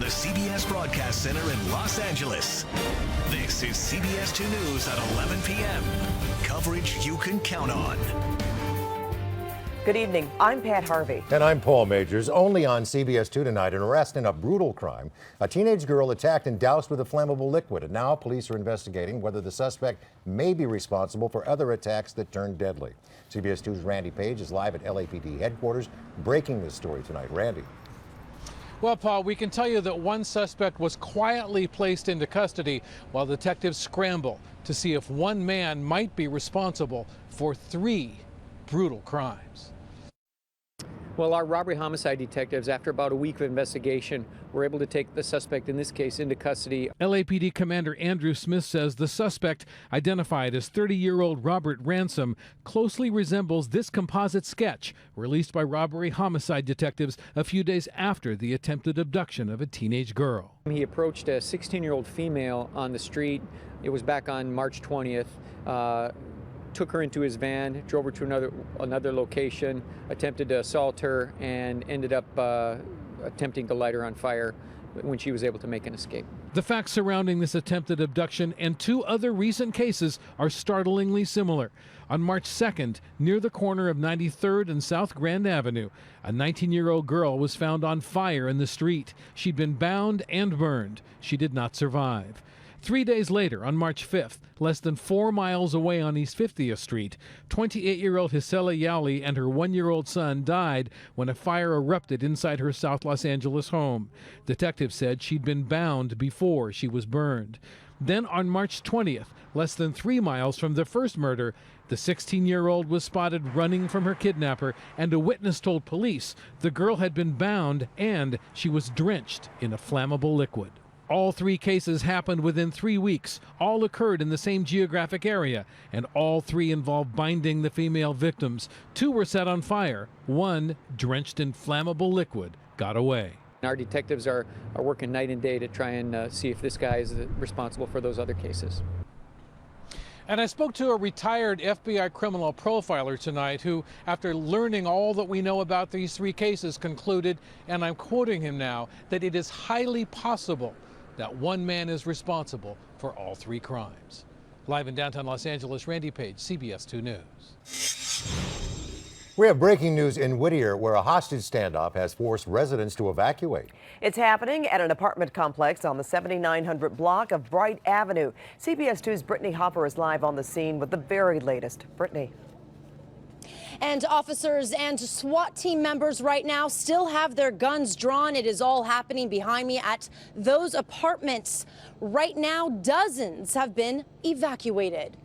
the CBS Broadcast Center in Los Angeles. This is CBS 2 News at 11 p.m. Coverage you can count on. Good evening. I'm Pat Harvey. And I'm Paul Majors. Only on CBS 2 tonight, an arrest in a brutal crime. A teenage girl attacked and doused with a flammable liquid. And now police are investigating whether the suspect may be responsible for other attacks that turned deadly. CBS 2's Randy Page is live at LAPD headquarters, breaking this story tonight. Randy. Well, Paul, we can tell you that one suspect was quietly placed into custody while detectives scramble to see if one man might be responsible for 3 brutal crimes. Well, our robbery homicide detectives, after about a week of investigation, were able to take the suspect in this case into custody. LAPD Commander Andrew Smith says the suspect, identified as 30-year-old Robert Ransom, closely resembles this composite sketch released by robbery homicide detectives a few days after the attempted abduction of a teenage girl. He approached a 16-year-old female on the street. It was back on March 20th. Took her into his van, drove her to another location, attempted to assault her, and ended up attempting to light her on fire when she was able to make an escape. The facts surrounding this attempted abduction and 2 other recent cases are startlingly similar. On March 2nd, near the corner of 93rd and South Grand Avenue, a 19-year-old girl was found on fire in the street. She'd been bound and burned. She did not survive. 3 days later, on March 5th, less than 4 miles away on East 50th Street, 28-year-old Hisela Yowley and her 1-year-old son died when a fire erupted inside her South Los Angeles home. Detectives said she'd been bound before she was burned. Then on March 20th, less than 3 miles from the first murder, the 16-year-old was spotted running from her kidnapper, and a witness told police the girl had been bound and she was drenched in a flammable liquid. All 3 cases happened within 3 weeks, all occurred in the same geographic area, and all 3 involved binding the female victims. 2 were set on fire. 1, drenched in flammable liquid, got away. Our detectives are working night and day to try and see if this guy is responsible for those other cases. And I spoke to a retired FBI criminal profiler tonight who, after learning all that we know about these 3 cases, concluded, and I'm quoting him now, that it is highly possible that one man is responsible for all 3 crimes. Live in downtown Los Angeles, Randy Page, CBS 2 News. We have breaking news in Whittier, where a hostage standoff has forced residents to evacuate. It's happening at an apartment complex on the 7900 block of Bright Avenue. CBS 2's Brittany Hopper is live on the scene with the very latest. Brittany. And officers and SWAT team members right now still have their guns drawn. It is all happening behind me at those apartments. Right now, dozens have been evacuated.